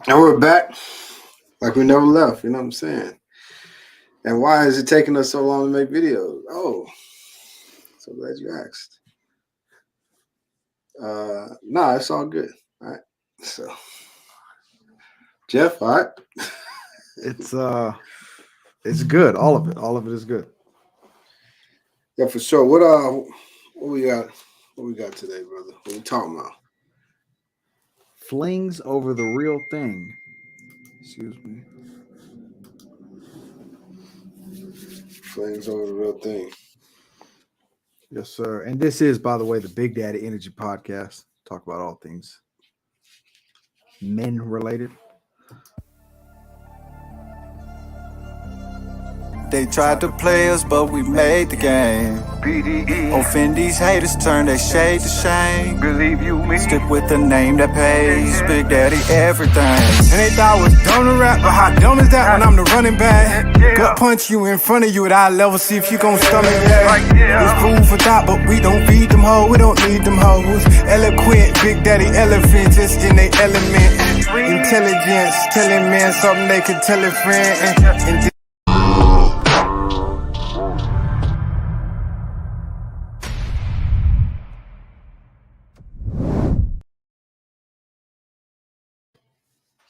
And we're back like we never left. You know what I'm saying? And why is it taking us so long to make videos? Oh, so glad you asked. Nah, it's all good. All right. So, Jeff, all right. It's good. All of it. All of it is good. Yeah, for sure. What we got? What we got today, brother? What we talking about? Flings over the real thing. Excuse me. Flings over the real thing. Yes, sir. And this is, by the way, the Big Daddy Energy Podcast. Talk about all things men related. They tried to play us, but we made the game. Offend these haters, turn their shade to shame. Believe you me. Stick with the name that pays. Big Daddy everything. And they thought I was dumb to rap, but how dumb is that when I'm the running back? Go punch you in front of you at eye level, see if you gon' stomach that. It's food for thought, but we don't feed them hoes, we don't need them hoes. Eloquent, Big Daddy elephant, just in their element. Intelligence, telling men something they could tell a friend. And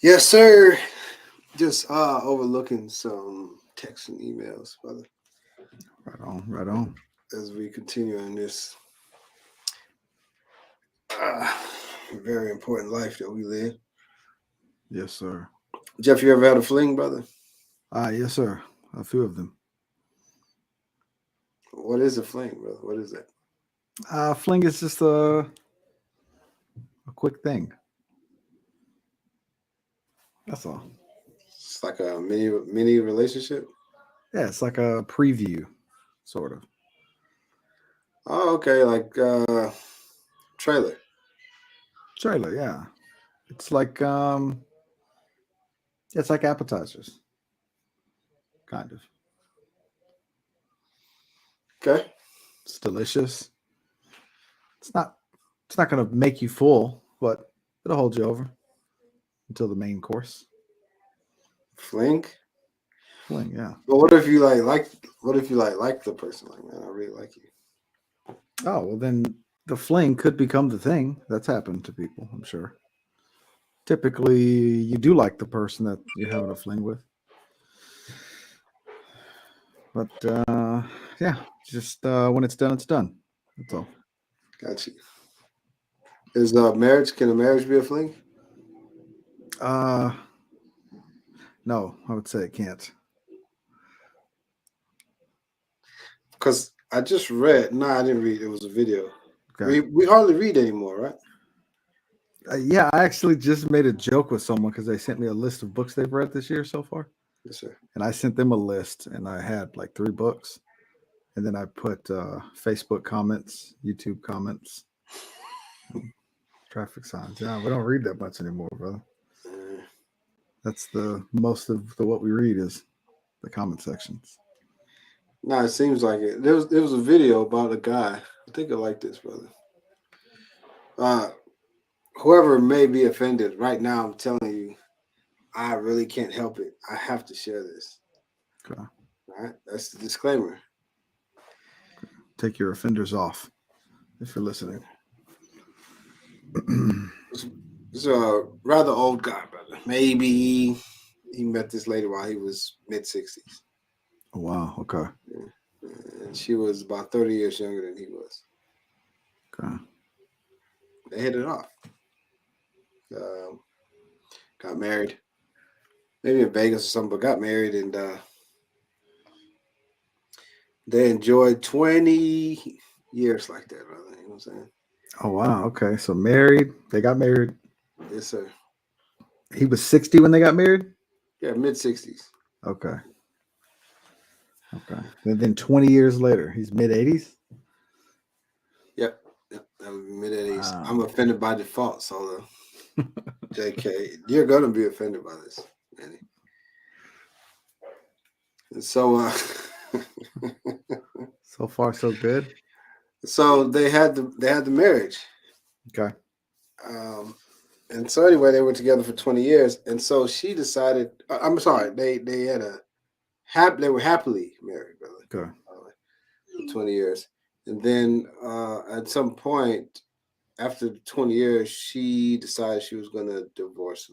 Yes, sir. Just overlooking some texts and emails, brother, Right on. Right on. as we continue in this very important life that we live. Yes, sir. Jeff, you ever had a fling, brother? Yes, sir. A few of them. What is a fling, brother? What is that? Fling is just a quick thing. That's all. It's like a mini relationship. Yeah, it's like a preview, sort of. Oh, okay, like trailer. Trailer, yeah. It's like appetizers. Kind of. Okay. It's delicious. It's not gonna make you full, but it'll hold you over until the main course. Fling. Fling, yeah. But what if you like the person? Like, man, I really like you. Oh, well then the fling could become the thing. That's happened to people, I'm sure. Typically you do like the person that you're having a fling with. But yeah, just when it's done, it's done. That's all. Got you. Is can a marriage be a fling? No, I would say it can't. Because I just read. No, I didn't read. It was a video. Okay. We hardly read anymore, right? Yeah, I actually just made a joke with someone because they sent me a list of books they've read this year so far. Yes, sir. And I sent them a list, and I had like 3 books. And then I put Facebook comments, YouTube comments, traffic signs. Yeah, we don't read that much anymore, brother. That's the most of what we read is the comment sections. No, it seems like it. There was a video about a guy. I think I like this, brother. Whoever may be offended right now, I'm telling you, I really can't help it. I have to share this. Okay. All right, that's the disclaimer. Take your offenders off if you're listening. This is a rather old guy, brother. Maybe he met this lady while he was mid-60s. Oh, wow. Okay. And she was about 30 years younger than he was. Okay. They hit it off. Got married. Maybe in Vegas or something, but got married, and they enjoyed 20 years like that, brother. You know what I'm saying? Oh, wow. Okay. So married. They got married. Yes, sir. He was 60 when they got married? Yeah, mid-60s. Okay. Okay. And then 20 years later, he's mid-80s? Yep. That was mid-80s. Wow. I'm offended by default, so JK, you're going to be offended by this, Manny. And so, So far, so good. so they had the marriage. Okay. And so anyway, they were together for 20 years, and so she decided. I'm sorry, they had a they were happily married, brother, Okay. for 20 years, and then at some point after 20 years, she decided she was going to divorce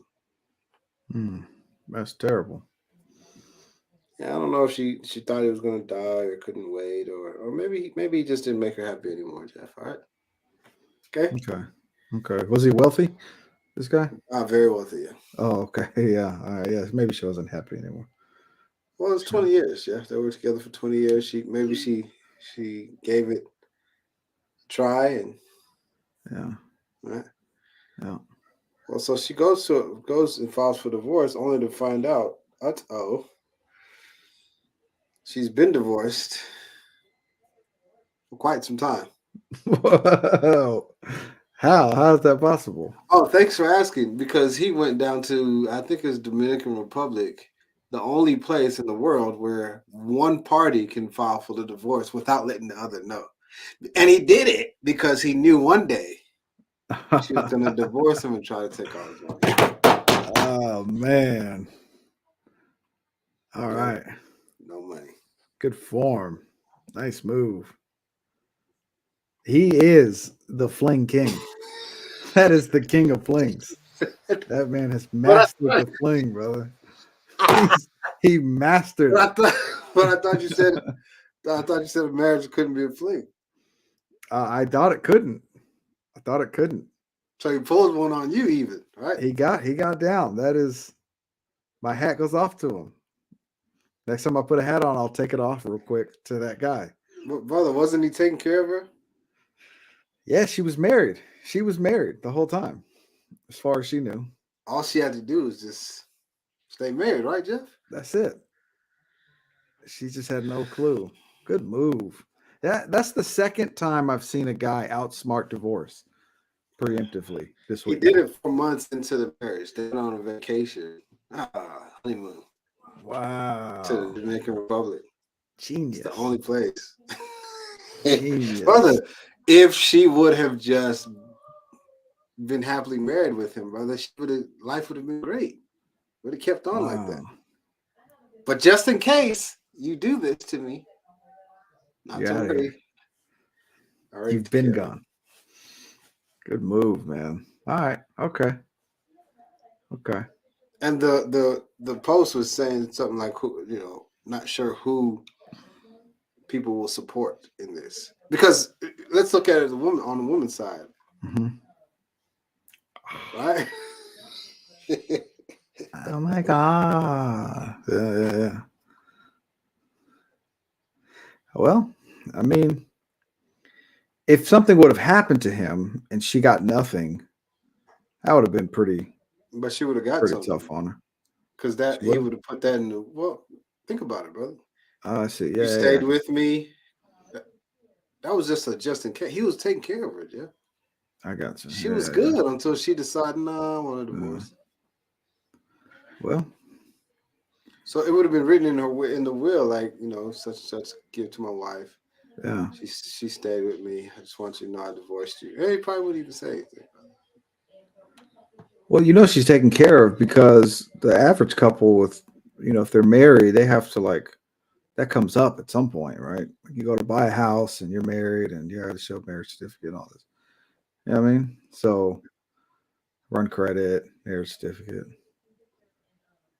him. That's terrible. Yeah, I don't know if she thought he was going to die or couldn't wait, or maybe he just didn't make her happy anymore. Jeff, all right, okay, Okay. Okay. Was he wealthy? This guy? very wealthy. Yeah. Oh, okay. Yeah. All right. Yeah. Maybe she wasn't happy anymore. Well, it's Yeah. 20 years. Yeah, they were together for 20 years. She gave it a try and Yeah. right. Yeah. Well, so she goes and files for divorce, only to find out, she's been divorced for quite some time. Whoa. How? How is that possible? Oh, thanks for asking. Because he went down to, I think it's Dominican Republic, the only place in the world where one party can file for the divorce without letting the other know. And he did it because he knew one day she was going to divorce him and try to take all his money. Oh man. All No, right. no money. Good form. Nice move. He is the fling king. That is the king of flings. That man has But mastered the fling, brother. He mastered I it. thought, but I thought you said a marriage couldn't be a fling. I thought it couldn't. I thought it couldn't. So he pulled one on you, even right? He got down. That is my hat goes off to him. Next time I put a hat on, I'll take it off real quick to that guy. But brother, wasn't he taking care of her? Yeah, she was married. She was married the whole time, as far as she knew. All she had to do was just stay married, right, Jeff? That's it. She just had no clue. Good move. That's the second time I've seen a guy outsmart divorce preemptively this He week. did it for months into the marriage. They went on a vacation, honeymoon, to Wow. the Dominican Republic. Genius. It's the only place. Genius. Brother, if she would have just been happily married with him, brother, life would have been great. Would have kept on like that. But just in case you do this to me, not Get to outta worry. here. I already You've took been care of it. gone. Good move, man. All right. Okay. Okay. And the post was saying something like, who, not sure who people will support in this, because let's look at it as a woman on the woman's side, right? Oh my god. Yeah. Well, I mean, if something would have happened to him and she got nothing, that would have been pretty But she would have got pretty something tough on her. because She he would. would have put that in the. Well, think about it, brother. Oh, I see. You Yeah, stayed with me. That was just in case. He was taking care of her, yeah. I got you. She was good until she decided, no, I want a divorce. Well, so it would have been written in the will, like, such and such, give to my wife. yeah. She stayed with me. I just want you to know I divorced you. He probably wouldn't even say anything. Well, she's taken care of because the average couple with, if they're married, they have to that comes up at some point, right? You go to buy a house and you're married and you have to show marriage certificate and all this. You know what I mean? So run credit, marriage certificate.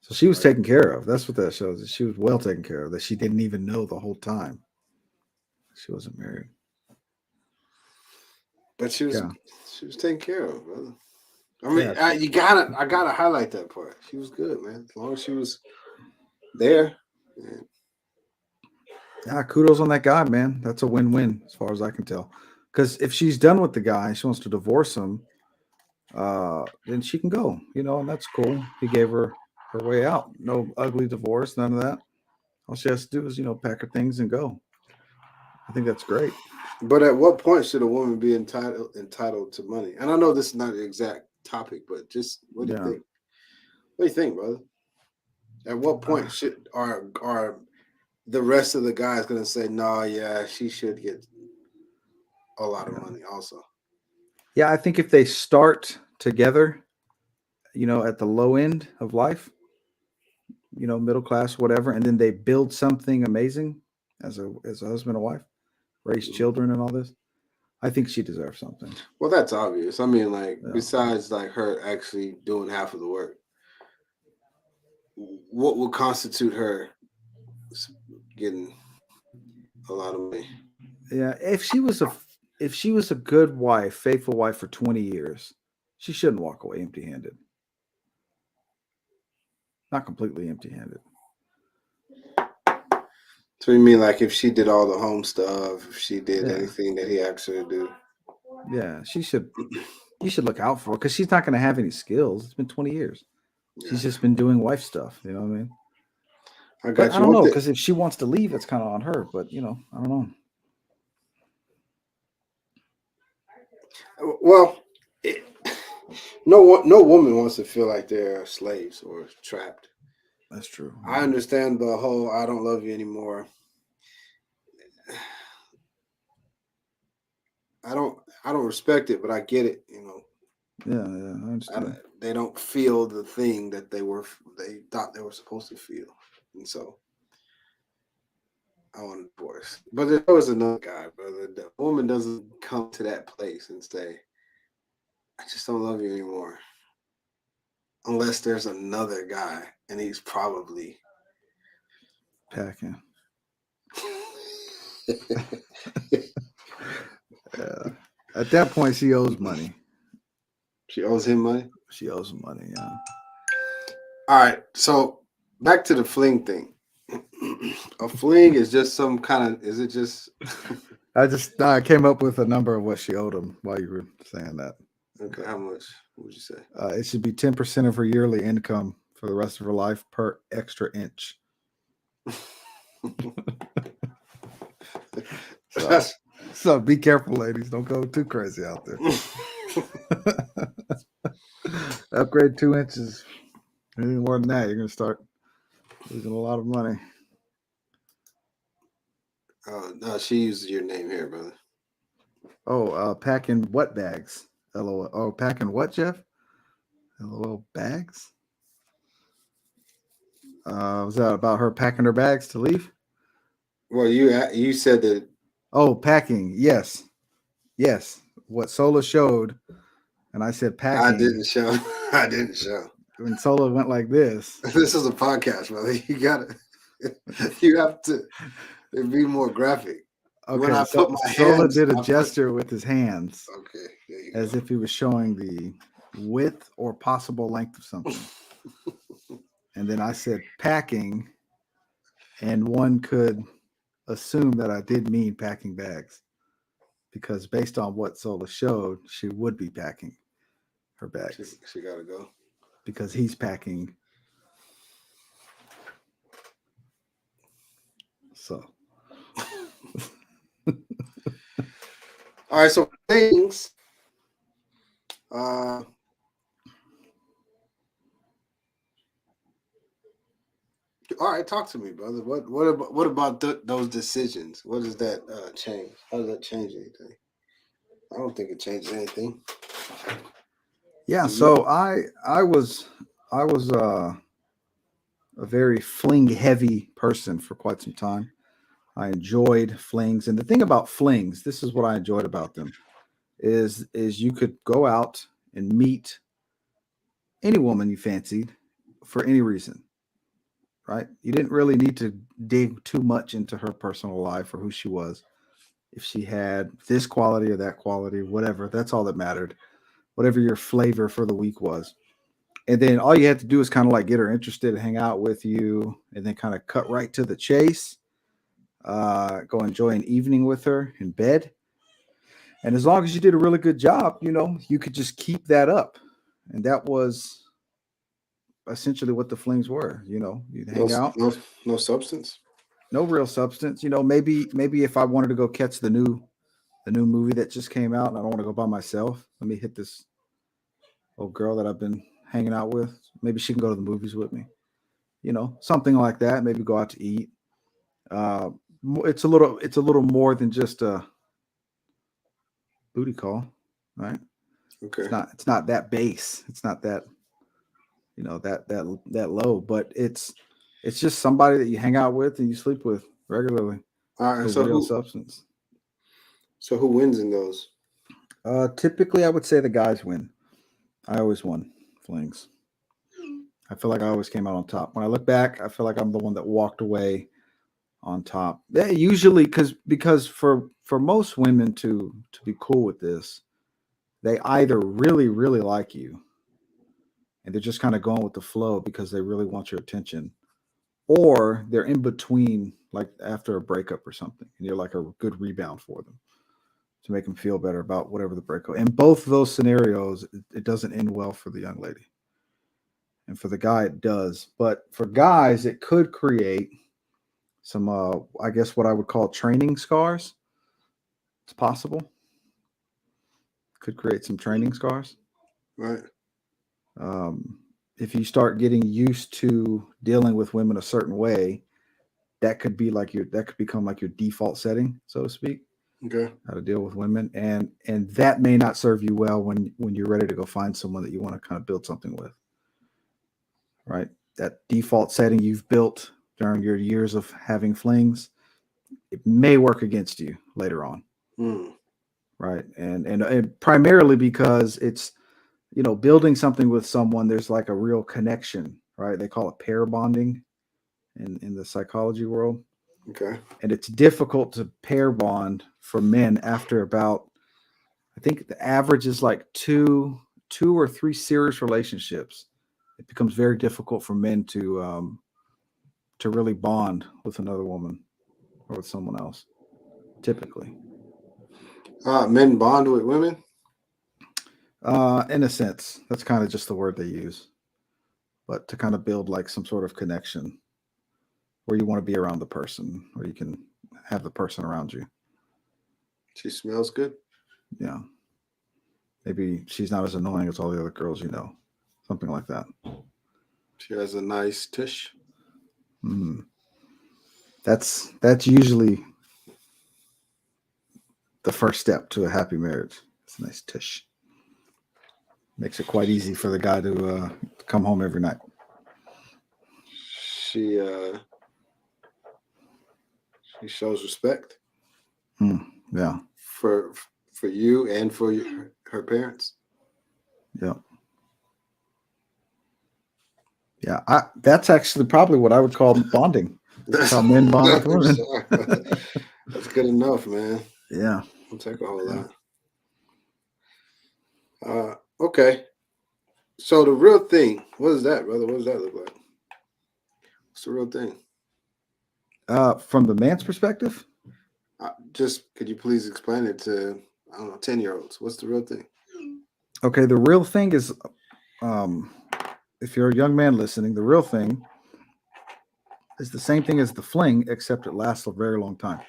So she was taken care of. That's what that shows. That she was well taken care of. That she didn't even know the whole time she wasn't married. But she was taken care of, brother. I mean, Yeah. I gotta highlight that part. She was good, man. As long as she was there. Man. Yeah, kudos on that guy, man. That's a win-win as far as I can tell. Because if she's done with the guy, she wants to divorce him, then she can go, and that's cool. He gave her way out. No ugly divorce, none of that. All she has to do is, pack her things and go. I think that's great. But at what point should a woman be entitled to money? And I know this is not the exact topic, but just what do you think? What do you think, brother? At what point are the rest of the guys going to say, no, yeah, she should get a lot of money also? Yeah, I think if they start together at the low end of life, middle class, whatever, and then they build something amazing as a husband and wife, raise Mhm. children and all this. I think she deserves something. Well, that's obvious. I mean, like Yeah. besides like her actually doing half of the work, what would constitute her getting a lot of money? Yeah, if she was a good wife, faithful wife for 20 years, she shouldn't walk away empty-handed. Not completely empty-handed. So you mean like if she did all the home stuff, if she did Yeah. anything that he asked her to do? Yeah, she should you should look out for her because she's not going to have any skills. It's been 20 years. Yeah, She's just been doing wife stuff. You know what I mean? I But got I you. don't One know thing. because if she wants to leave, it's kind of on her. But I don't know. Well, it, no woman wants to feel like they're slaves or trapped. That's true. I understand the whole "I don't love you anymore." I don't respect it, but I get it. Yeah, yeah, I understand. They don't feel the thing that they thought they were supposed to feel, and so I want a divorce. But if there was another guy, brother, the woman doesn't come to that place and say, "I just don't love you anymore," unless there's another guy, and he's probably. Packing. Yeah. At that point, she owes money. She owes him money. She owes him money. Yeah. All right, so back to the fling thing. A fling is just some kind of. Is it just? I came up with a number of what she owed him while you were saying that. Okay, how much would you say? It should be 10% of her yearly income for the rest of her life per extra inch. So, That's- so be careful, ladies. Don't go too crazy out there. Upgrade 2 inches. Anything more than that, you're going to start losing a lot of money. No, she uses your name here, brother. Oh, packing what bags? LOL. Oh, packing what, Jeff? LOL bags? Was that about her packing her bags to leave? Well, you said that Oh, packing. Yes. Yes. What Sola showed, and I said I packing. didn't show. I didn't show. When Sola went like this. This is a podcast, brother. You gotta. You have to be more graphic. When Okay, I so put my Sola hands, did a I put. gesture with his hands Okay, there you as go. if he was showing the width or possible length of something. And then I said packing, and one could assume that I did mean packing bags because based on what Sola showed, she would be packing her bags She gotta go. because he's packing. So, All right, so things. Uh, all right, talk to me, brother. What about those decisions? What does that change? How does that change anything? I don't think it changes anything. yeah, Do you? so I was a very fling heavy person for quite some time. I enjoyed flings, and the thing about flings, this is what I enjoyed about them, is you could go out and meet any woman you fancied for any reason, right? You didn't really need to dig too much into her personal life or who she was. If she had this quality or that quality, whatever, that's all that mattered. Whatever your flavor for the week was. And then all you had to do is kind of like get her interested, hang out with you, and then kind of cut right to the chase. Go enjoy an evening with her in bed. And as long as you did a really good job, you could just keep that up. And that was essentially what the flings were. You'd No, hang out, no substance. no real substance. Maybe if I wanted to go catch the new movie that just came out and I don't want to go by myself, let me hit this old girl that I've been hanging out with. Maybe she can go to the movies with me. Something like that. Maybe go out to eat. Uh, it's a little more than just a booty call, right? Okay. It's not that base. It's not that that low. But it's just somebody that you hang out with and you sleep with regularly. All right. No real substance. So who wins in those? Typically, I would say the guys win. I always won flings. I feel like I always came out on top. When I look back, I feel like I'm the one that walked away on top. Yeah, usually because for most women to be cool with this, they either really really like you and they're just kind of going with the flow because they really want your attention, or they're in between, like after a breakup or something, and you're like a good rebound for them to make them feel better about whatever the breakup. In both of those scenarios, it doesn't end well for the young lady, and for the guy, it does. But for guys, it could create some, I guess, what I would call training scars. It's possible. Could create some training scars. Right. Um, if you start getting used to dealing with women a certain way, that could become like your default setting, so to speak, Okay. how to deal with women, and that may not serve you well when you're ready to go find someone that you want to kind of build something with, right? That default setting you've built during your years of having flings, it may work against you later on, Mm. right? And primarily because it's, building something with someone, there's like a real connection, right? They call it pair bonding in the psychology world. Okay. And it's difficult to pair bond for men after about, I think the average is like two or three serious relationships. It becomes very difficult for men to really bond with another woman or with someone else, typically. Men bond with women. In a sense, that's kind of just the word they use, but to kind of build like some sort of connection where you want to be around the person, or you can have the person around you. She smells good. Yeah. Maybe she's not as annoying as all the other girls something like that. She has a nice tush. Mm. That's usually the first step to a happy marriage. It's a nice tush. Makes it quite easy for the guy to come home every night. She she shows respect. Yeah. For you and for her parents. Yeah. Yeah. That's actually probably what I would call bonding. That's how men bond with women. That's good enough, man. Yeah. I'll take a whole lot. Okay. So the real thing, what is that, brother? What does that look like? What's the real thing? From the man's perspective? Just could you please explain it to, I don't know, 10-year-olds? What's the real thing? Okay, the real thing is, if you're a young man listening, the real thing is the same thing as the fling, except it lasts a very long time.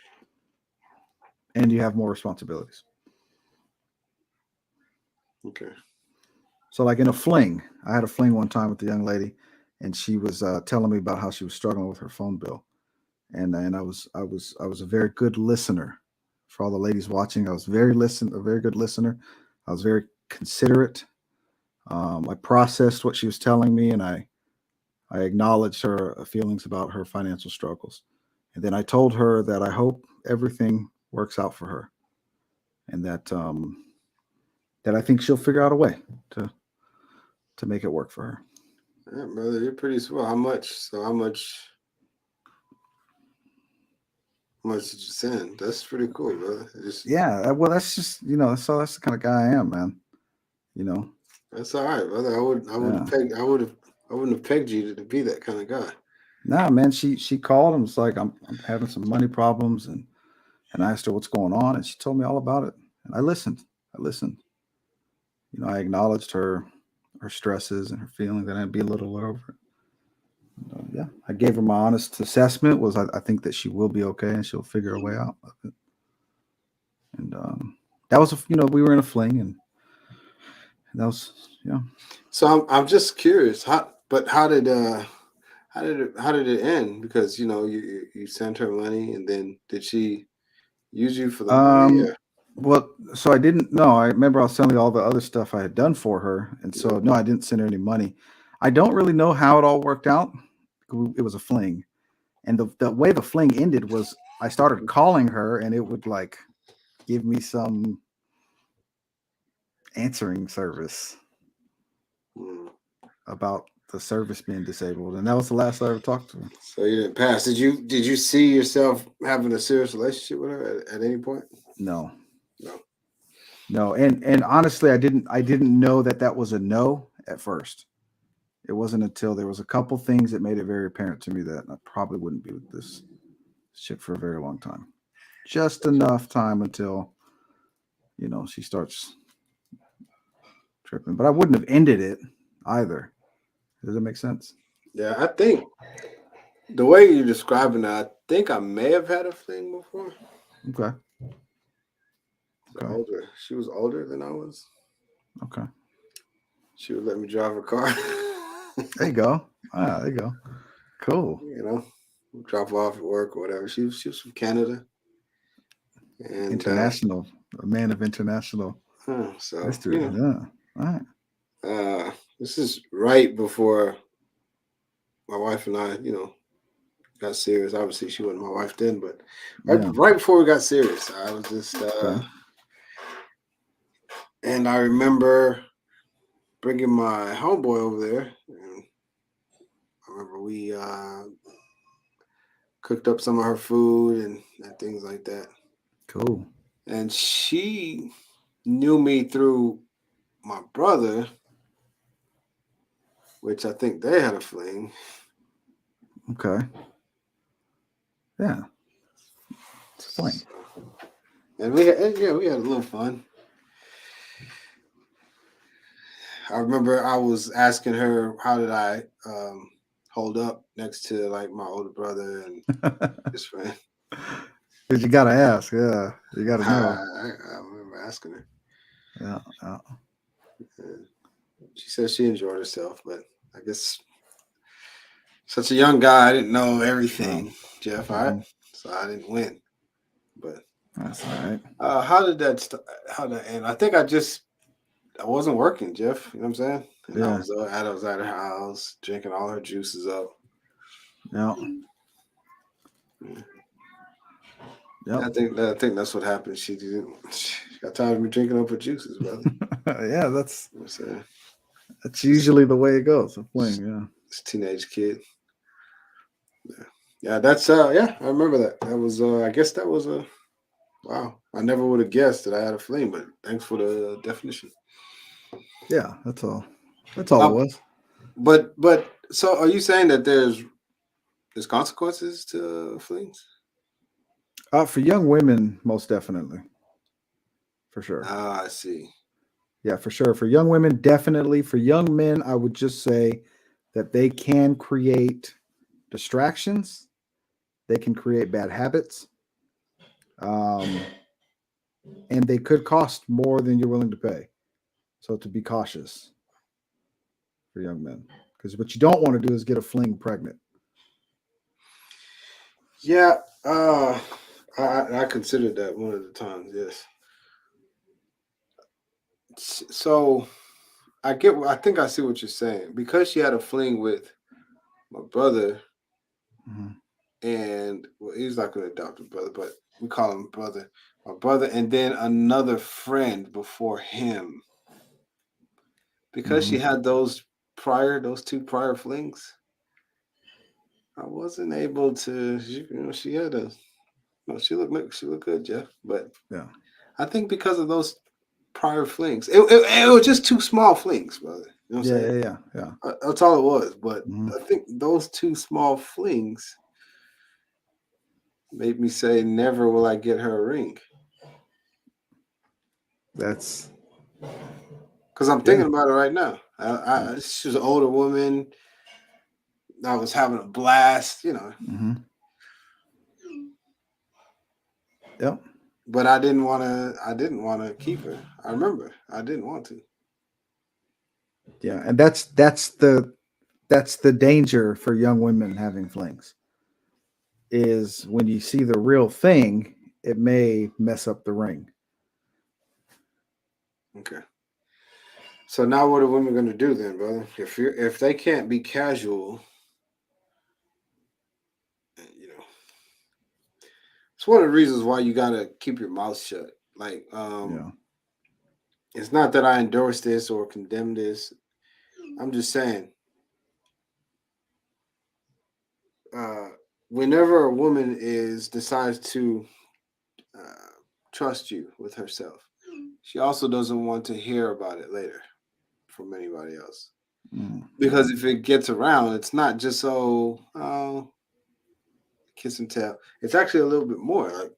And you have more responsibilities. Okay. So like in a fling, I had a fling one time with a young lady, and she was telling me about how she was struggling with her phone bill. And I was a very good listener. For all the ladies watching, I was a very good listener. I was very considerate. I processed what she was telling me, and I acknowledged her feelings about her financial struggles. And then I told her that I hope everything works out for her, and that I think she'll figure out a way to make it work for her. Yeah, brother, you're pretty swell. How much? So how much did you send? That's pretty cool, brother. Yeah, well, that's just that's the kind of guy I am, man. That's all right, brother. I wouldn't have pegged you to be that kind of guy. Nah, man. She called and was like, I'm having some money problems, and I asked her what's going on, and she told me all about it. And I listened. I acknowledged her stresses and her feelings, and I'd be a little over it. Yeah, I gave her my honest assessment. Was I think that she will be okay and she'll figure a way out of it. And that was we were in a fling, and that was So I'm just curious. How did it end? Because you sent her money, and then did she use you for the money? Yeah. Well, so I didn't know. I remember I was telling you all the other stuff I had done for her, and so no, I didn't send her any money. I don't really know how it all worked out. It was a fling, and the way the fling ended was I started calling her, and it would like give me some answering service Mm. about the service being disabled, and that was the last I ever talked to her. So you didn't pass. Did you see yourself having a serious relationship with her at any point? No, No. no, and honestly, I didn't know that was a no at first. It wasn't until there was a couple things that made it very apparent to me that I probably wouldn't be with this chick for a very long time. Just enough time until she starts tripping. But I wouldn't have ended it either. Does that make sense? Yeah, I think the way you're describing it, I think I may have had a fling before. Okay. Okay. Older. She was older than I was. Okay. She would let me drive her car. There you go. Ah, there you go. Cool. Drop her off at work or whatever. She was from Canada. And International. A man of international so history. Yeah. All right. this is right before my wife and I, got serious. Obviously, she wasn't my wife then, but right before we got serious, I was just, Okay. and I remember bringing my homeboy over there, and I remember we cooked up some of her food and things like that. Cool. And she knew me through my brother, which I think they had a fling. Okay. Yeah. It's a fling. And we had a little fun. I remember I was asking her how did I hold up next to like my older brother and his friend. Because you gotta ask, yeah. You gotta know. I remember asking her. Yeah. Yeah. She said she enjoyed herself, but I guess such a young guy, I didn't know everything, Jeff. All right, so I didn't win. But that's all right. How did that end? I think I wasn't working, Jeff. You know what I'm saying? And Yeah. I was at her house drinking all her juices up. Yeah. Yep. I think that's what happened. She got tired of me drinking up her juices, brother. Yeah, that's You know what I'm saying? that's usually the way it goes. A fling, yeah. This teenage kid. Yeah, that's I remember that. That was I guess that was a wow. I never would have guessed that I had a fling, but thanks for the definition. Yeah, that's all. That's all it was. But so are you saying that there's consequences to flings? For young women, most definitely. For sure. Ah, I see. Yeah, for sure. For young women, definitely. For young men, I would just say that they can create distractions. They can create bad habits. And they could cost more than you're willing to pay. So to be cautious for young men. Because what you don't want to do is get a fling pregnant. Yeah, I considered that one of the times. Yes. So I think I see what you're saying because she had a fling with my brother, and well, he's not an adopted brother, but we call him brother. My brother, and then another friend before him. Because she had those two prior flings, I wasn't able to. She had a. No, she looked good, Jeff. But yeah, I think because of those prior flings, it was just two small flings, brother. You know what I'm saying? Yeah. That's all it was. But I think those two small flings made me say, never will I get her a ring. That's because I'm thinking about it right now. She was an older woman. I was having a blast, Yep. But I didn't want to. I didn't want to keep her. I remember I didn't want to. Yeah, and that's the danger for young women having flings. Is when you see the real thing, it may mess up the ring. Okay. So now what are women gonna do then, brother? If they can't be casual, you know, it's one of the reasons why you gotta keep your mouth shut. Like, Yeah. it's not that I endorse this or condemn this. I'm just saying, uh, whenever a woman is decides to uh, trust you with herself, she also doesn't want to hear about it later from anybody else. Because if it gets around, it's not just oh kiss and tell. It's actually a little bit more. Like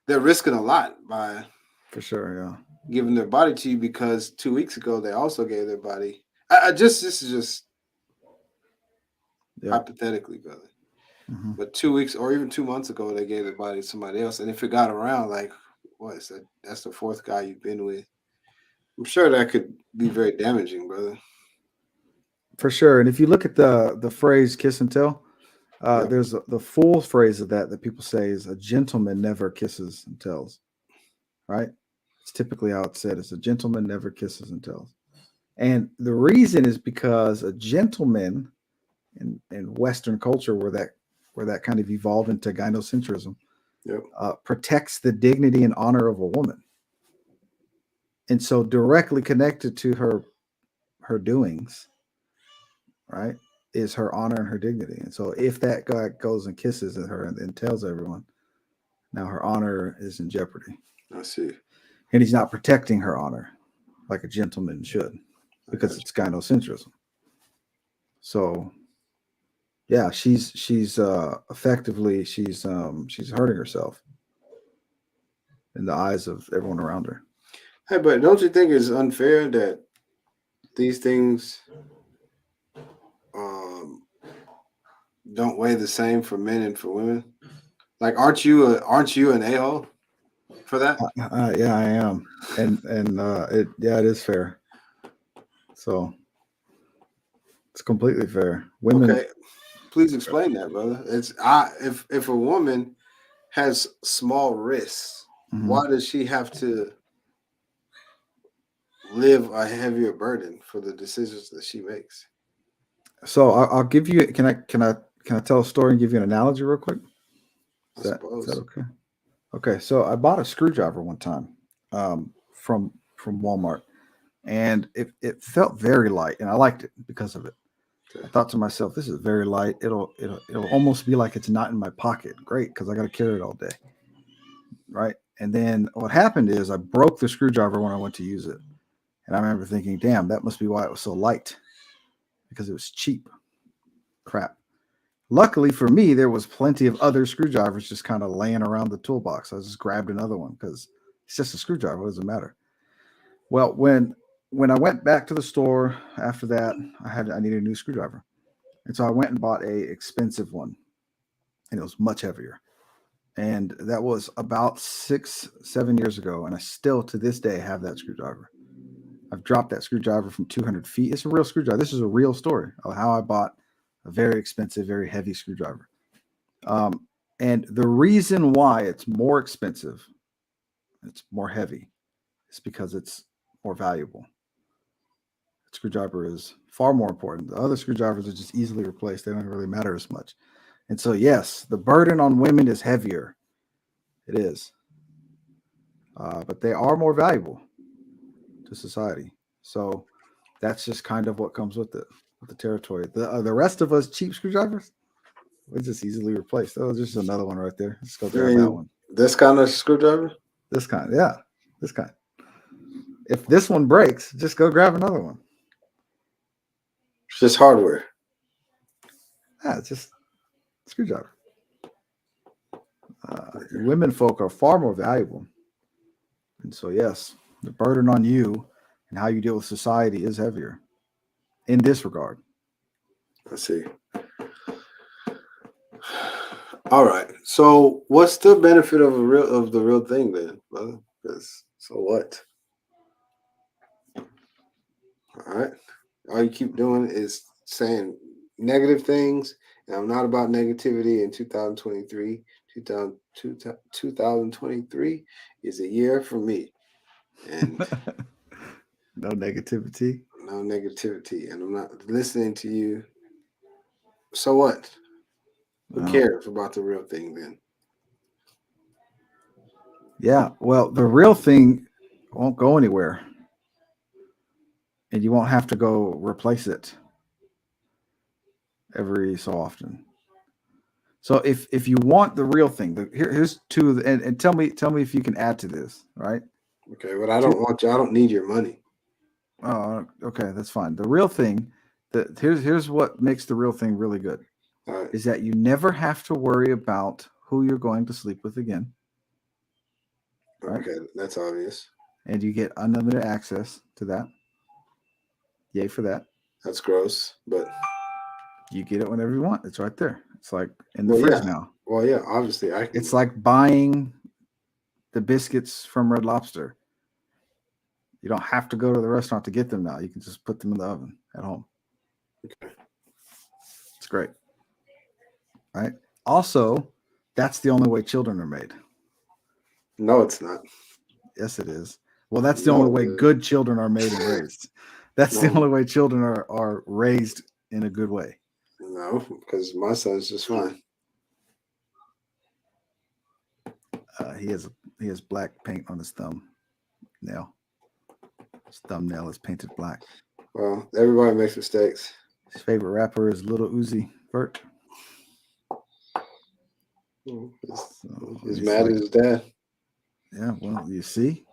they're risking a lot by For sure. Yeah. giving their body to you because 2 weeks ago they also gave their body. I just this is just Yep. hypothetically, brother. Hmm. But 2 weeks or even 2 months ago they gave their body to somebody else, and if it got around, like what is that? That's the fourth guy you've been with. I'm sure that could be very damaging, brother. For sure. And if you look at the phrase "kiss and tell," Yeah, there's the full phrase of that people say is a gentleman never kisses and tells. Right? It's typically how it's said. It's a gentleman never kisses and tells. And the reason is because a gentleman in Western culture, where that kind of evolved into gynocentrism, yep, protects the dignity and honor of a woman, and so directly connected to her doings, right, is her honor and her dignity. And so if that guy goes and kisses at her and tells everyone, now her honor is in jeopardy, I see. and he's not protecting her honor like a gentleman should, I got because it's gynocentrism. So yeah, she's effectively she's hurting herself in the eyes of everyone around her. Hey, but don't you think it's unfair that these things um, don't weigh the same for men and for women? Like, aren't you an a hole for that? Yeah, I am, and it yeah, it is fair. So it's completely fair. Women, Okay, please explain that, brother. It's I if a woman has small wrists, mhm. why does she have to live a heavier burden for the decisions that she makes? So I'll give you. Can I tell a story and give you an analogy real quick? I Is that suppose. okay? Okay, so I bought a screwdriver one time from Walmart, and it felt very light, and I liked it because of it. Okay. I thought to myself, this is very light. It'll almost be like it's not in my pocket. Great, because I got to carry it all day, right? And then what happened is I broke the screwdriver when I went to use it, and I remember thinking, damn, that must be why it was so light, because it was cheap crap. Luckily for me, there was plenty of other screwdrivers just kind of laying around the toolbox. I just grabbed another one because it's just a screwdriver. It doesn't matter. Well, when I went back to the store after that, I needed a new screwdriver, and so I went and bought a expensive one, and it was much heavier. And that was about 6, 7 years ago, and I still to this day have that screwdriver. I've dropped that screwdriver from 200 feet. It's a real screwdriver. This is a real story of how I bought a very expensive, very heavy screwdriver. Um, and the reason why it's more expensive, it's more heavy, is because it's more valuable. Screwdriver is far more important. The other screwdrivers are just easily replaced. They don't really matter as much. And so, yes, the burden on women is heavier. It is. But they are more valuable to society. So that's just kind of what comes with it, with the territory. The rest of us, cheap screwdrivers, we just easily replaced. Oh, there's just another one right there. Let's go You grab that mean one. this kind of screwdriver? This kind, yeah, this kind. If this one breaks, just go grab another one. It's just hardware. Yeah, it's just a screwdriver. Women folk are far more valuable. And so, yes, the burden on you and how you deal with society is heavier in this regard. I see. All right. So, what's the benefit of the real thing then, brother? 'Cause so what? All right. All you keep doing is saying negative things, and I'm not about negativity in 2023. 2023 is a year for me, and No negativity. No negativity, and I'm not listening to you. So what? Who Well, cares about the real thing then? yeah. Well, the real thing won't go anywhere, and you won't have to go replace it every so often. So if you want the real thing, here's two, and tell me if you can add to this. Right? Okay, but I Two. don't want you. I don't need your money. Oh, okay, that's fine. The real thing, here's what makes the real thing really good All right. is that you never have to worry about who you're going to sleep with again, right? Okay, that's obvious. And you get unlimited access to that. Yay for that. That's gross, but You get it whenever you want. It's right there. It's like in the well, fridge yeah. now. Well, yeah. Obviously, I can. It's like buying the biscuits from Red Lobster. You don't have to go to the restaurant to get them now. You can just put them in the oven at home. Okay. It's great. Right? Also, that's the only way children are made. No, it's not. Yes, it is. Well, that's the No, only it way is. good children are made and raised. That's the No, only way children are raised in a good way. no, because my son's just fine. He has black paint on his thumb nail. His thumbnail is painted black. Well, everybody makes mistakes. His favorite rapper is Little Uzi Vert. So He's mad at his dad. yeah, well, you see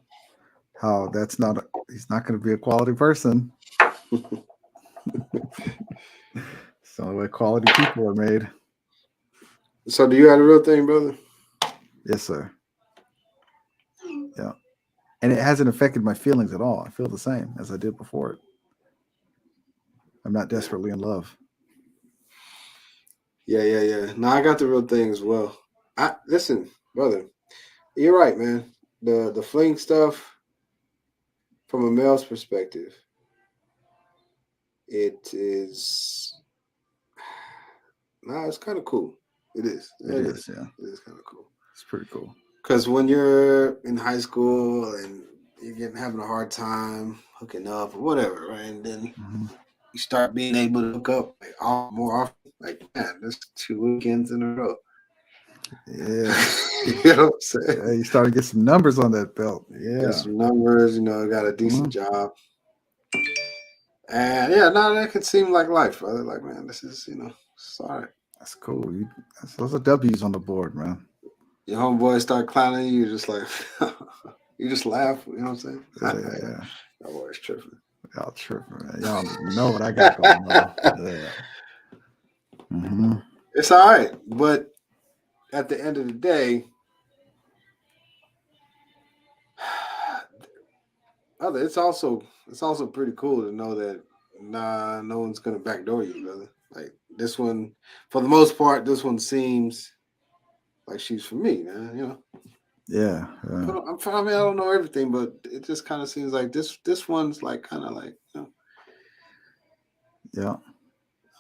how he's not going to be a quality person. It's the only way quality people are made. So, do you have a real thing, brother? Yes, sir. Yeah. And it hasn't affected my feelings at all. I feel the same as I did before it. I'm not desperately in love. Yeah. No, I got the real thing as well. I listen, brother. You're right, man. The fling stuff from a male's perspective, it is. Nah, it's kind of cool. It is. It is, yeah. It is kind of cool. It's pretty cool. Because when you're in high school and you're having a hard time hooking up or whatever, right? And then you start being able to hook up like more often. Like, man, there's 2 weekends in a row. Yeah. You know what I'm saying? Yeah, you start to get some numbers on that belt. Yeah. Get some numbers, got a decent job. And yeah, no, that could seem like life, brother. Like, man, this is, it's all right. That's cool. Those are W's on the board, man. Your homeboys start clowning you, just like, you just laugh. You know what I'm saying? Yeah. Y'all always tripping. Y'all tripping, man. Y'all know what I got going on. Yeah. Mm-hmm. It's all right, but at the end of the day, it's also pretty cool to know that no one's gonna backdoor you, brother. Like this one, for the most part, this one seems like she's for me, man. Yeah. I don't know everything, but it just kind of seems like this one's like kind of like, Yeah.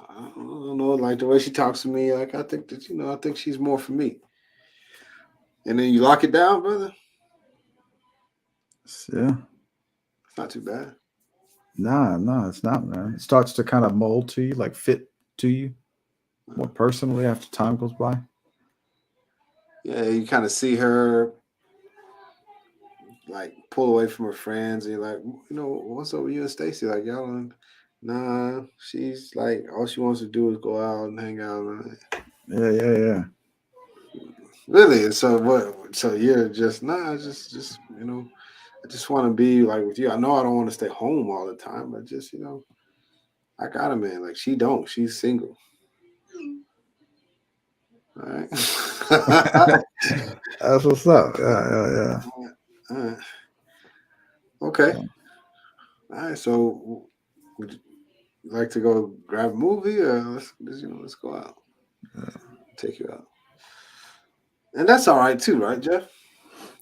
I don't know, like the way she talks to me. Like I think that I think she's more for me. And then you lock it down, brother. Yeah. It's not too bad. No, it's not, man. It starts to kind of mold to you, like fit to you more personally after time goes by. Yeah, you kind of see her like pull away from her friends, and you're like, what's up with you and Stacy? Like, y'all, nah, she's like, all she wants to do is go out and hang out. Yeah. Really? So what? So you're just just I just want to be like with you. I know I don't want to stay home all the time, but just I got a man. Like she don't. She's single. All right. That's what's up. Yeah. All right. Okay. All right. So would you like to go grab a movie, or let's go out. Take you out. And that's all right too, right, Jeff?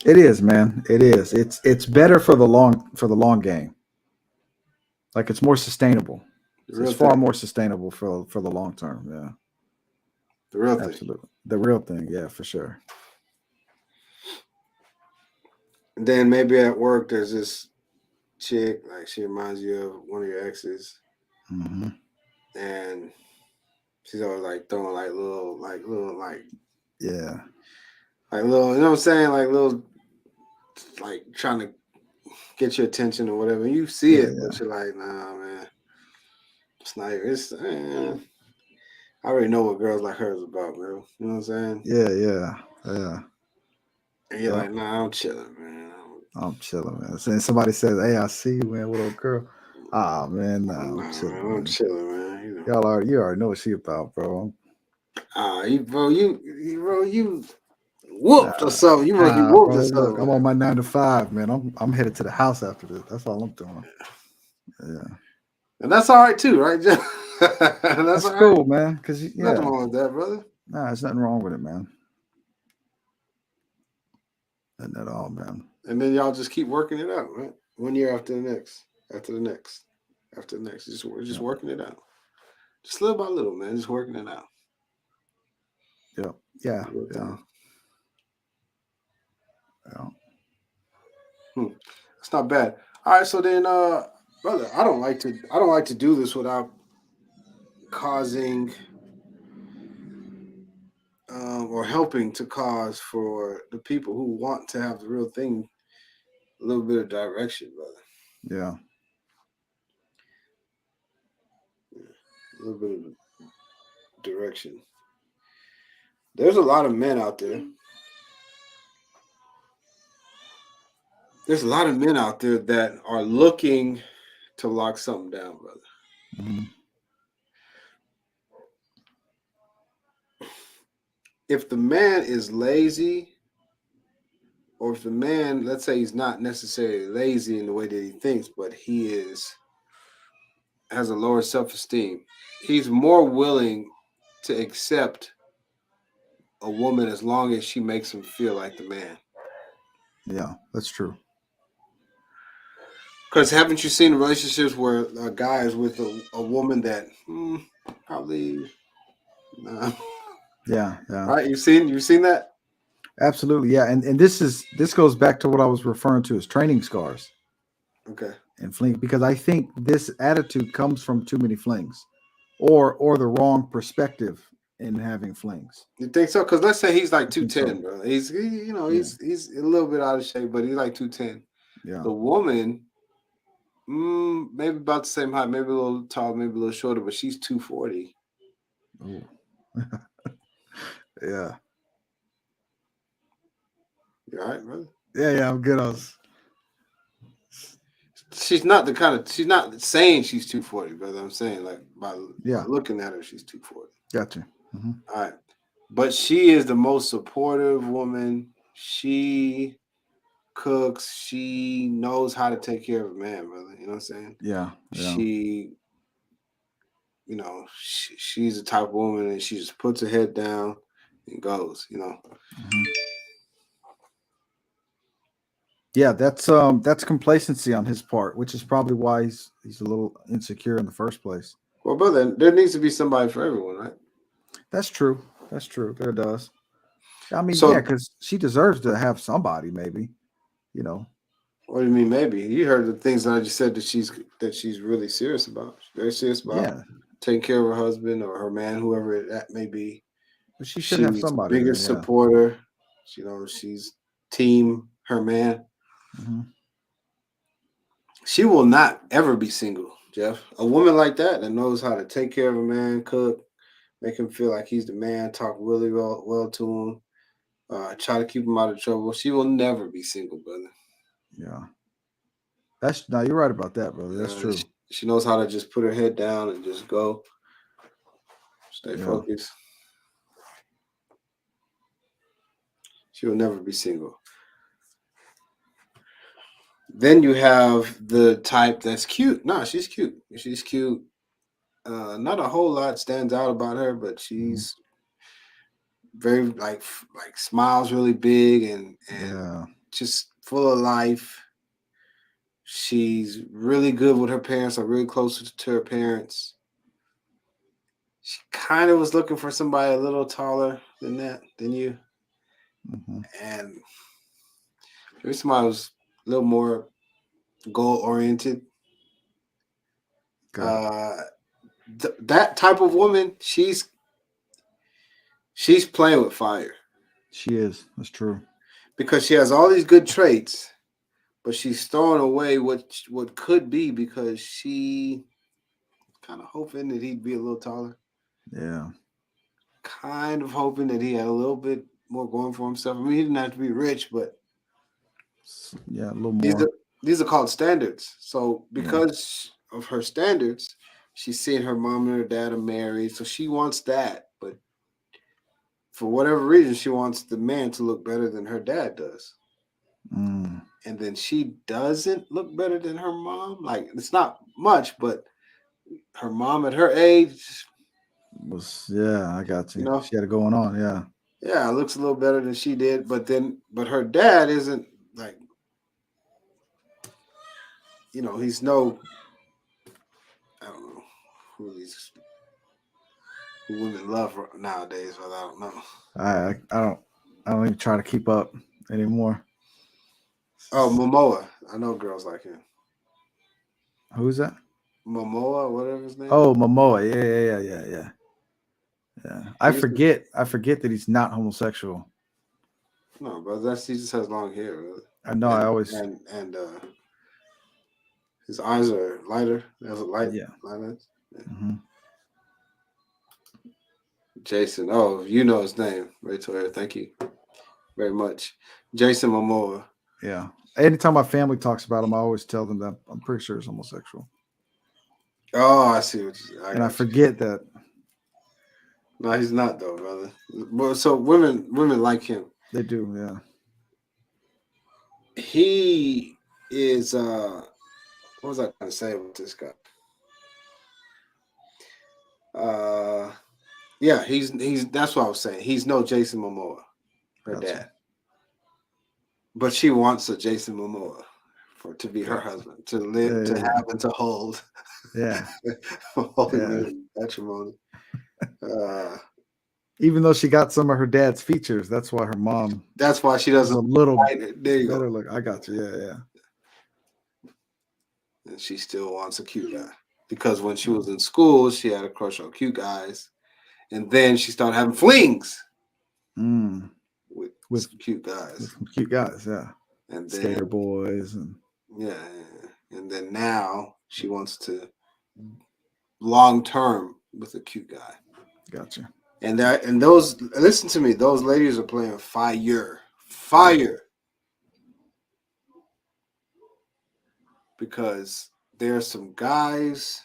It is, man. It is. It's better for the long game. Like it's more sustainable. It's far more sustainable for the long term. Yeah. The real thing. Absolutely. The real thing. Yeah, for sure. And then maybe at work there's this chick, like she reminds you of one of your exes, Hmm. and she's always like throwing Yeah, like little, you know what I'm saying, like little, like trying to get your attention or whatever. You see yeah, it, but yeah, you're like, nah, man, it's not. It's I already know what girls like her is about, bro. You know what I'm saying? yeah, yeah, yeah. And you're Yeah. like, nah, I'm chilling, man. I'm chilling, man. Saying somebody says, "Hey, I see you, man, with old girl." Ah, man, nah, I'm Nah, chilling, man, I'm man. chilling, man. You know. You already know what she about, bro. You whooped or something. You whooped or Bro. Look, something. I'm on my 9 to 5, man. I'm headed to the house after this. That's all I'm doing. Yeah, And that's all right too, right, Jeff? That's that's all right. cool, man. Cause Nothing yeah, wrong with that, brother. nah, there's nothing wrong with it, man. Nothing at all, man. And then y'all just keep working it out, right? 1 year after the next, after the next, after the next. We're just Yeah, working it out, just little by little, man. Just working it out. yeah, yeah, Real yeah, thing. yeah. It's not bad. All right, so then, brother, I don't like to do this without causing or helping to cause for the people who want to have the real thing a little bit of direction, brother. Yeah. A little bit of direction. There's a lot of men out there. There's a lot of men out there that are looking to lock something down, brother. Hmm. If the man is lazy, or if the man, let's say he's not necessarily lazy in the way that he thinks, but he is has a lower self-esteem, he's more willing to accept a woman as long as she makes him feel like the man. Yeah, that's true. Because haven't you seen relationships where a guy is with a woman that probably nah. Yeah, yeah. Right? You've seen that? Absolutely, yeah. And this goes back to what I was referring to as training scars Okay. and fling, because I think this attitude comes from too many flings, or the wrong perspective in having flings. You think so? Because let's say he's like I two think so. ten, bro. He's Yeah, he's a little bit out of shape, but he's like 210. yeah. The woman, maybe about the same height, maybe a little tall, maybe a little shorter, but she's 240. Oh, yeah, You all right, brother? yeah, yeah. I'm good. I was, She's not saying she's 240, brother. I'm saying like by yeah. looking at her, she's 240. Gotcha. Hmm. All right. But she is the most supportive woman. She cooks. She knows how to take care of a man, brother. You know what I'm saying? Yeah, yeah. She, she's the type of woman and she just puts her head down and goes, Hmm. Yeah, that's complacency on his part, which is probably why he's a little insecure in the first place. Well, brother, there needs to be somebody for everyone, right? That's true. That's true. There does. I mean, yeah, So, because she deserves to have somebody, maybe. You know. what do you mean? Maybe you heard the things that I just said that she's really serious about. She's very serious about Yeah, taking care of her husband or her man, whoever that may be. but she should have She's somebody then. biggest Yeah. supporter. She's team her man. Hmm. She will not ever be single, Jeff. A woman like that knows how to take care of a man, cook, make him feel like he's the man, talk really well to him, try to keep him out of trouble. She will never be single, brother. Yeah. That's no, you're right about that, brother. That's She, true. she knows how to just put her head down and just go, stay Yeah. focused. She will never be single. Then you have the type that's cute. No, she's cute. She's cute. Not a whole lot stands out about her, but Hmm. she's very like smiles really big and Yeah. just full of life. She's really good with her parents, are really close to her parents. She kind of was looking for somebody a little taller than you, Hmm. and maybe somebody was a little more. goal oriented. Okay. That type of woman, she's playing with fire She is. That's true. because she has all these good traits, but she's throwing away what could be because she kind of hoping that he'd be a little taller, Yeah. kind of hoping that he had a little bit more going for himself. I mean, he didn't have to be rich, but Yeah, a little these more. are these are called standards. So Yeah. because of her standards, she's seeing her mom and her dad are married, so she wants that. But for whatever reason, she wants the man to look better than her dad does. Mm. And then she doesn't look better than her mom. Like it's not much, but her mom at her age, I got you you. know, She had it going on. Yeah. yeah, looks a little better than she did. But her dad isn't like, he's no, I don't know who these who women love nowadays, but I don't know. I don't even try to keep up anymore. Oh, Momoa, I know girls like him. Who's that? Momoa, whatever his name is. Oh, Momoa. Yeah. Yeah. He used to, I forget that he's not homosexual. no, but he just has long hair, really. I know. I and always. and his eyes are lighter. There's a light Yeah. eyelids. Yeah. Hmm. Jason. Oh, you know his name, Rachel. Thank you very much, Jason Momoa. Yeah. Anytime my family talks about him, I always tell them that I'm pretty sure he's homosexual, Oh, I see. I and I got you. forget that No, he's not though, brother. Well, so women like him. they do. Yeah. He is. What was I going to say about this guy? Uh, yeah, he's. That's what I was saying. He's no Jason Momoa, her Gotcha. dad, but she wants a Jason Momoa to be her Gotcha. husband, to live, to Yeah. have, and to hold. Yeah. Holy Yeah. matrimony. Uh, Even though she got some of her dad's features, that's why her mom that's why she is doesn't a little like it. There you go. better look. I got you. Yeah. And she still wants a cute guy because when she was in school, she had a crush on cute guys, and then she started having flings Mm. with With some cute guys, with some cute guys. Yeah. and Skater then boys and yeah, and then now she wants to long term with a cute guy. gotcha. And those, listen to me, those ladies are playing fire, because there are some guys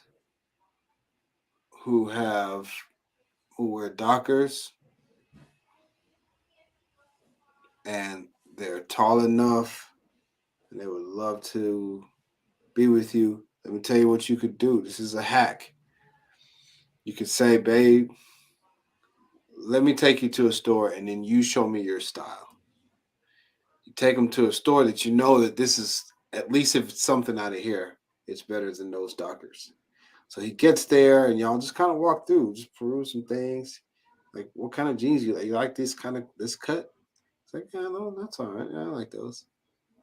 who wear Dockers and they're tall enough and they would love to be with you. Let me tell you what you could do. This is a hack. You could say, babe, let me take you to a store and then you show me your style. You take them to a store that you know that this is, at least if it's something out of here, it's better than those Dockers. So he gets there and y'all just kind of walk through, just peruse some things. Like, what kind of jeans you like? You like this cut? It's like, yeah, no, that's all right. Yeah, I like those.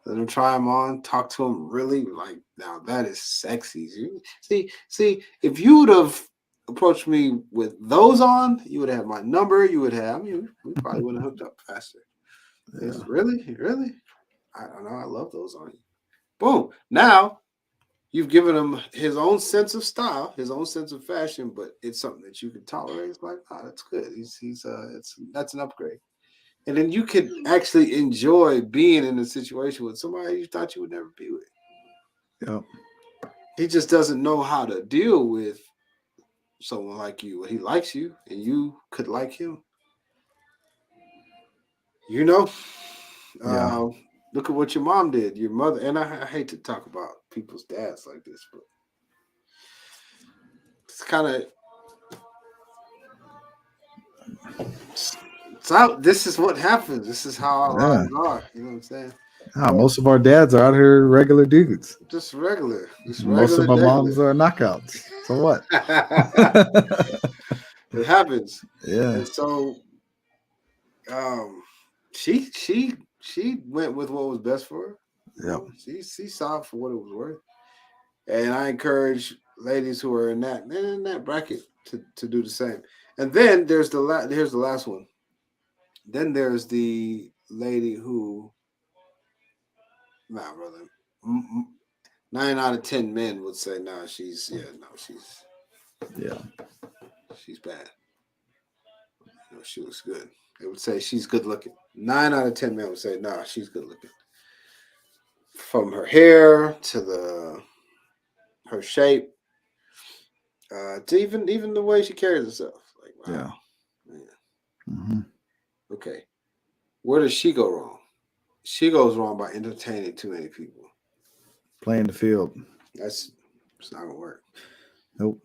Let him try them on. Talk to him really like, now that is sexy. See, if you would have approached me with those on, you would have my number. You would have. I mean, we probably would have hooked up faster. Yeah. Really. I don't know. I love those on you. Boom. Now you've given him his own sense of style, his own sense of fashion, but it's something that you can tolerate. It's like, oh, that's good. That's an upgrade. And then you could actually enjoy being in a situation with somebody you thought you would never be with. Yep. He just doesn't know how to deal with someone like you. He likes you, and you could like him. You know, Yeah. look at what your mom did. Your mother, and I hate to talk about people's dads like this, but it's kind of it's out. This is what happens. This is how our Yeah. lives are. You know what I'm saying? Most of our dads are out here regular dudes. Just regular, Most of our moms are knockouts. So what? It happens. Yeah. And so, she went with what was best for her. Yep. She saw it for what it was worth. And I encourage ladies who are in that bracket to do the same. And then there's here's the last one. Then there's the lady who, nah, brother, 9 out of 10 men would say, nah, she's bad. She looks good. They would say she's good looking. 9 out of 10 men would say, nah, she's good looking. From her hair to her shape, to even the way she carries herself. Like, wow, man. Mm-hmm. Okay, where does she go wrong? She goes wrong by entertaining too many people. Playing the field. It's not gonna work. Nope.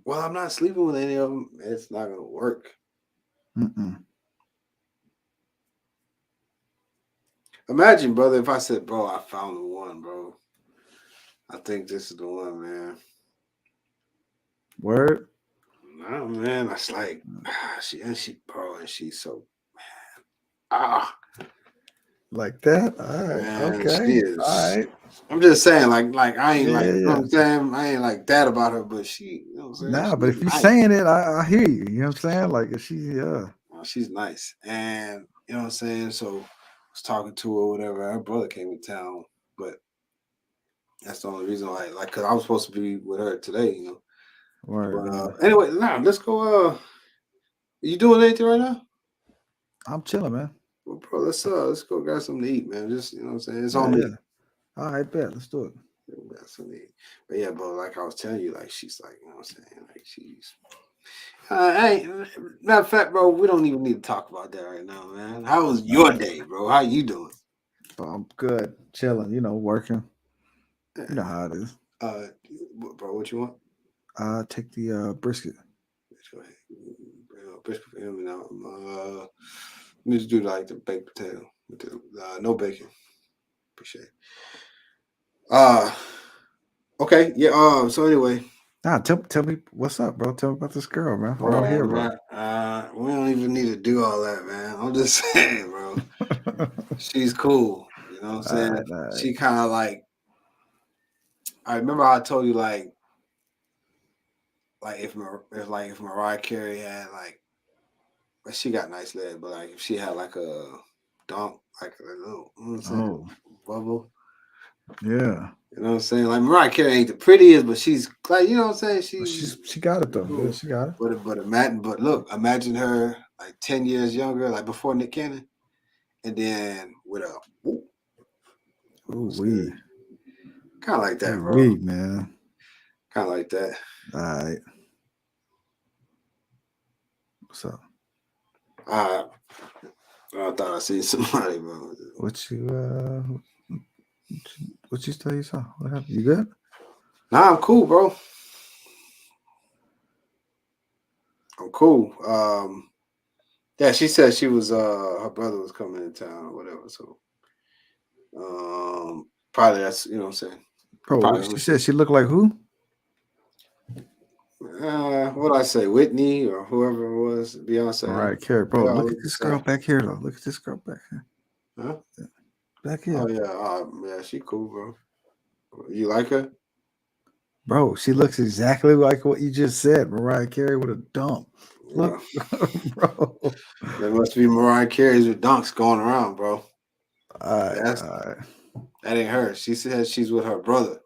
Well, I'm not sleeping with any of them. It's not gonna work. Mm-mm. Imagine, brother, if I said, bro, I found the one, bro. I think this is the one, man. Word? No, man. That's like, she's so, like that? All right. man, Okay. she is. All right. I'm just saying, like I ain't like, Yeah, you know what I'm saying? I ain't like that about her, but she, you know what I'm saying? Nah, but She's if you're nice. saying it, I hear you. You know what I'm saying? Like if She's nice, and you know what I'm saying. So I was talking to her, whatever. Her brother came to town, but that's the only reason. Like, cause I was supposed to be with her today, you know. Word, But anyway, now let's go. You doing anything right now? I'm chilling, man. Well, bro, let's go grab something to eat, man. Just you know what I'm saying. It's on me. All right, bet. Let's do it. Grab something to eat. But yeah, bro, like I was telling you, like she's like, you know what I'm saying, like she's. Matter of fact, bro, we don't even need to talk about that right now, man. How was your day, bro? How you doing? I'm good, chilling. You know, working. You know how it is. Bro, what you want? Take the brisket. Go ahead. Brisket for him, and let me just do like the baked potato with the no bacon. Appreciate it. Okay, yeah. So anyway. Nah, tell me what's up, bro. Tell me about this girl, man. What I'm here, bro. We don't even need to do all that, man. I'm just saying, bro. She's cool. You know what I'm saying? Right. She kind of like. I remember I told you like if Mariah Carey had like, well, she got nice legs, but like if she had like a dunk, like a little, you know what I'm saying, bubble. Yeah. You know what I'm saying? Like Mariah Carey ain't the prettiest, but she's like, you know what I'm saying? She got it though. Cool. Yeah, she got it. But look, imagine her like 10 years younger, like before Nick Cannon, and then with a wee. Kind of like that, bro. Wee, man. Kind of like that. All right. What's up? I thought I seen somebody, bro. What you tell you saw? What happened? You good? Nah, I'm cool, bro. I'm cool. Yeah, she said she was her brother was coming in town or whatever. So probably that's, you know what I'm saying. Bro, she said she looked like who? What I say, Whitney or whoever it was, Beyonce. All right, Carrie, bro. Look at this girl back here, though. Look at this girl back here. Huh? Back here. Oh yeah, she cool, bro. You like her? Bro, she looks exactly like what you just said. Mariah Carey with a dump. Look, bro. There must be Mariah Carey's with dunks going around, bro. All right. That ain't her. She said she's with her brother.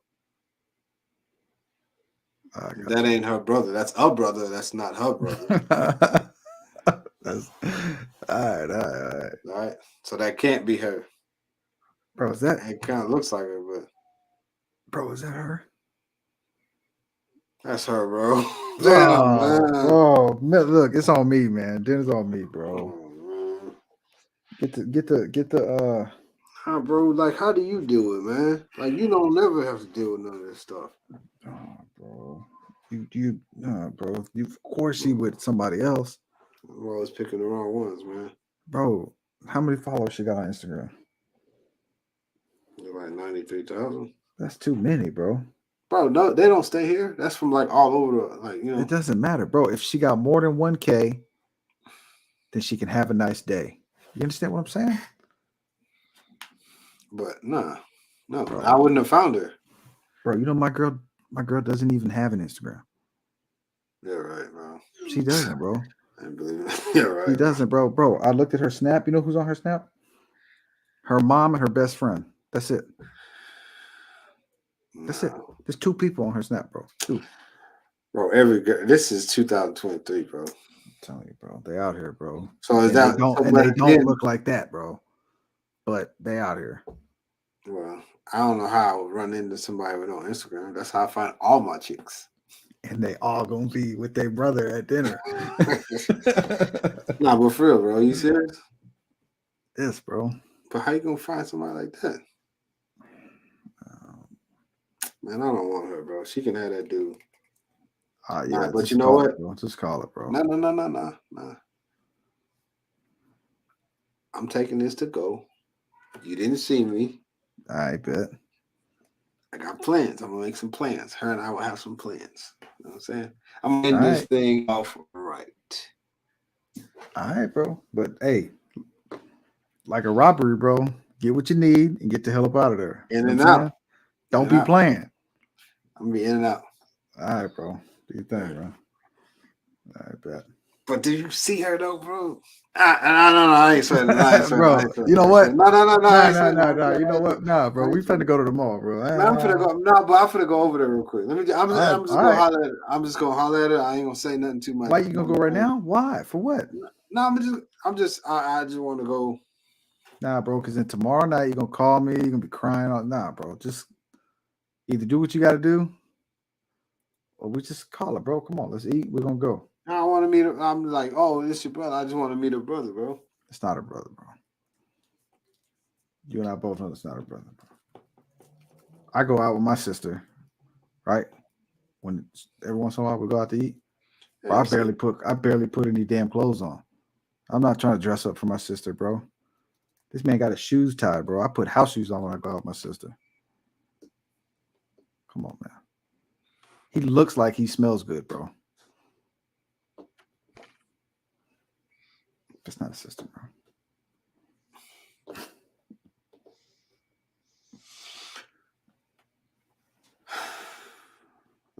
That ain't her brother. That's a brother. That's not her brother. That's all right. So that can't be her. Bro, is that? It kind of looks like her, but. Bro, is that her? That's her, bro. Damn, bro. Look, it's on me, man. Dinner's on me, bro. Oh, Get the How, bro? Like, how do you do it, man? Like, you don't never have to deal with none of this stuff. Oh, bro. Bro. Of course she with somebody else. I'm always picking the wrong ones, man. Bro, how many followers she got on Instagram? Like 93,000. That's too many, bro. Bro, no, they don't stay here. That's from like all over the, like, you know. It doesn't matter, bro. If she got more than 1K, then she can have a nice day. You understand what I'm saying? But nah, no, I bro. wouldn't have found her. Bro, you know my girl doesn't even have an Instagram. Yeah, right, bro. She doesn't, bro. I didn't believe it. Yeah, She right, bro. doesn't, bro. Bro, I looked at her snap. You know who's on her snap? Her mom and her best friend. That's it. That's it. No, There's two people on her snap, bro. Two. bro. Every girl. This is 2023, bro. I'm telling you, bro. They out here, bro. So is And they that don't so? and But they don't again, look like that, bro. But they out here. well, I don't know how I would run into somebody with on Instagram. That's how I find all my chicks. And they all gonna be with their brother at dinner. Nah, but for real, bro. You serious? Yes, bro. But how you gonna find somebody like that? Um, Man, I don't want her, bro. She can have that dude. Nah, yeah, but you just know call what? it, bro. Just call it, bro. No, no, no, no, no, no. I'm taking this to go. You didn't see me. I bet. I got plans. I'm gonna make some plans. Her and I will have some plans. You know what I'm saying? I'm gonna All end this right. thing off right. All right, bro. But hey, like a robbery, bro. Get what you need and get the hell up out of there. You In know what and I'm saying? out. In Don't and be out. playing. I'm gonna be in and out. All right, bro. Do your All thing, right. bro. I bet. But did you see her though, bro? No, I ain't sweating. I ain't sweating. I Bro, ain't sweating. you know I ain't what? sweating. No, no, no, no. I Nah, ain't nah, sweating. I nah, ain't nah. sweating. You I know ain't what? sweating. Nah, bro. I We ain't finna sweating. go to the mall, bro. Man, I'm finna go. No, but I'm finna go over there real quick. I'm just All gonna right. holler at her. I'm just gonna holler at her. I ain't gonna say nothing too much. Why you gonna go right now? Why? For what? No, I just want to go. Nah, bro. Because then tomorrow night you're gonna call me. You're gonna be crying. Nah, bro. Just either do what you got to do, or we just call it, bro. Come on, let's eat. We're gonna go. I don't want to meet her. I'm like, oh, this your brother. I just want to meet her brother, bro. It's not her brother, bro. You and I both know it's not her brother, bro. I go out with my sister, right? When every once in a while we go out to eat. Bro, Yeah, see, I barely put any damn clothes on. I'm not trying to dress up for my sister, bro. This man got his shoes tied, bro. I put house shoes on when I go out with my sister. Come on, man. He looks like he smells good, bro. That's not a sister, bro.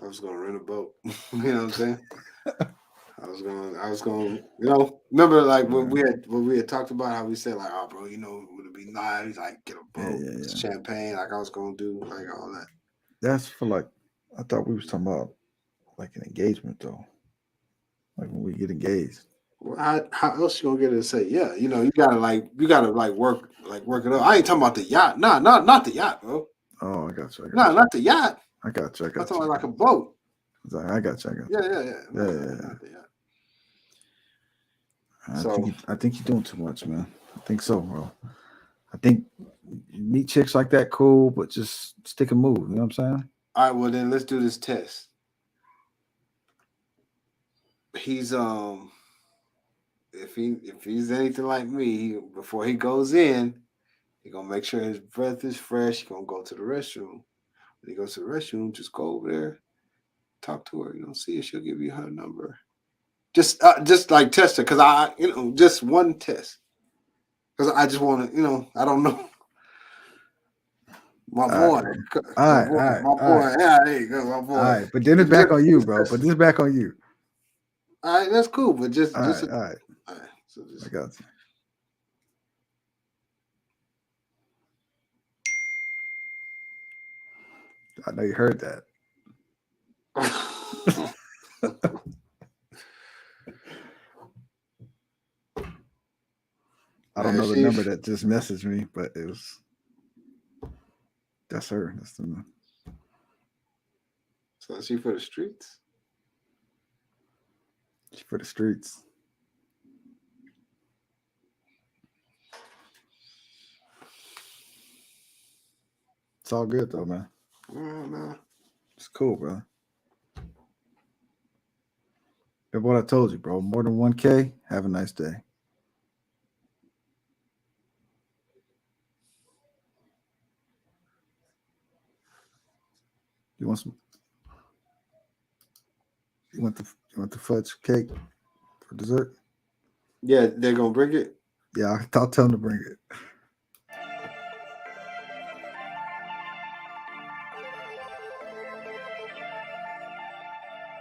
I was gonna rent a boat. You know what I'm saying? I was gonna, remember like when we had talked about how we said like, oh, bro, would it be nice, like get a Yeah, boat, yeah, yeah. champagne, like I was gonna do, like all that. That's for like, I thought we was talking about like an engagement though. Like when we get engaged. Well, how else you gonna get her to say yeah? You gotta work it up. I ain't talking about the yacht. Nah, not the yacht, bro. Oh, I got you. I Nah, got you. not the yacht. I got you. I I'm got talking you. about like a boat. I got you. I got Yeah, you. yeah, yeah. No, Yeah, no, yeah, yeah. not the yacht. I think So, I think you're doing too much, man. I think so, bro. I think you meet chicks like that, cool, but just stick and move. You know what I'm saying? all right, well then let's do this test. He's if he's anything like me, before he goes in, he gonna make sure his breath is fresh. He gonna go to the restroom. When he goes to the restroom, just go over there, talk to her. See if she'll give you her number. Just like test her, cause just one test. Cause I just want to, I don't know. My All right, boy, bro. my boy, my All right, boy. Yeah, there you go, my all boy. right. But then it's back on you, bro. But this is back on you. All right, that's cool. But All right, all right. all right. So I just. got you. I know you heard that. I don't Man, know the number that just messaged me, but that's her. That's the so she for the streets. she for the streets. It's all good though, man. No. It's cool, bro. That's what I told you, bro. More than 1K. Have a nice day. You want some? You want the fudge cake for dessert? Yeah, they're gonna bring it. Yeah, I'll tell them to bring it.